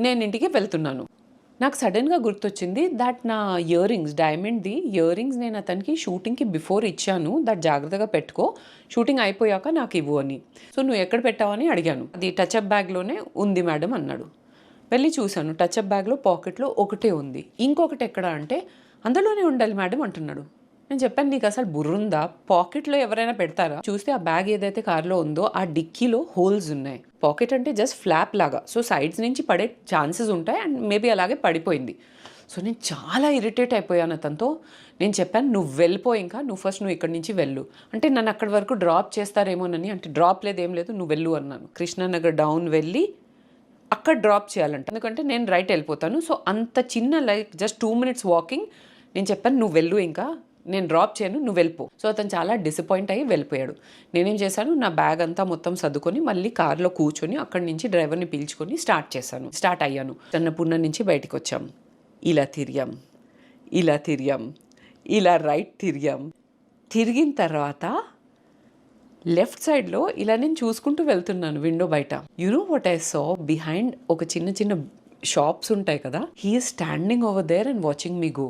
నేను ఇంటికి వెళ్తున్నాను. నాకు సడన్గా గుర్తొచ్చింది దట్ నా ఇయర్ రింగ్స్, డైమండ్ది ఇయర్ రింగ్స్ నేను అతనికి షూటింగ్కి బిఫోర్ ఇచ్చాను, దట్ జాగ్రత్తగా పెట్టుకో, షూటింగ్ అయిపోయాక నాకు ఇవ్వు అని. సో నువ్వు ఎక్కడ పెట్టావని అడిగాను. అది టచ్అప్ బ్యాగ్లోనే ఉంది మేడం అన్నాడు. వెళ్ళి చూశాను, టచ్అప్ బ్యాగ్లో పాకెట్లో ఒకటే ఉంది. ఇంకొకటి ఎక్కడ అంటే అందులోనే ఉండాలి మేడం అంటున్నాడు. నేను చెప్పాను, నీకు అసలు బుర్రుందా? పాకెట్లో ఎవరైనా పెడతారా? చూస్తే ఆ బ్యాగ్ ఏదైతే కార్లో ఉందో ఆ డిక్కీలో హోల్స్ ఉన్నాయి. పాకెట్ అంటే జస్ట్ ఫ్లాప్ లాగా, సో సైడ్స్ నుంచి పడే ఛాన్సెస్ ఉంటాయి అండ్ మేబీ అలాగే పడిపోయింది. సో నేను చాలా ఇరిటేట్ అయిపోయాను అతనితో. నేను చెప్పాను, నువ్వు వెళ్ళిపో, ఇంకా నువ్వు ఇక్కడి నుంచి వెళ్ళు అంటే నన్ను అక్కడి వరకు డ్రాప్ చేస్తారేమోనని. అంటే డ్రాప్ లేదు, ఏం లేదు, నువ్వు వెళ్ళు అన్నాను. కృష్ణానగర్ డౌన్ వెళ్ళి అక్కడ డ్రాప్ చేయాలంట, ఎందుకంటే నేను రైట్ వెళ్ళిపోతాను. సో అంత చిన్న లైక్ జస్ట్ 2 minutes వాకింగ్. నేను చెప్పాను, నువ్వు వెళ్ళు, ఇంకా నేను డ్రాప్ చేయను, నువ్వు వెళ్ళిపో. సో అతను చాలా డిసప్పాయింట్ అయ్యి వెళ్ళిపోయాడు. నేనేం చేశాను, నా బ్యాగ్ అంతా మొత్తం సర్దుకొని మళ్ళీ కార్లో కూర్చొని అక్కడి నుంచి డ్రైవర్ని పిలుచుకొని స్టార్ట్ అయ్యాను. అన్నపూర్ణ నుంచి బయటికి వచ్చాం. ఇలా తిరిగాం, ఇలా రైట్ తిరిగిన తర్వాత లెఫ్ట్ సైడ్లో ఇలా నేను చూసుకుంటూ వెళ్తున్నాను విండో బయట. You know what I saw behind? ఒక చిన్న షాప్స్ ఉంటాయి కదా, he is standing over there and watching me go.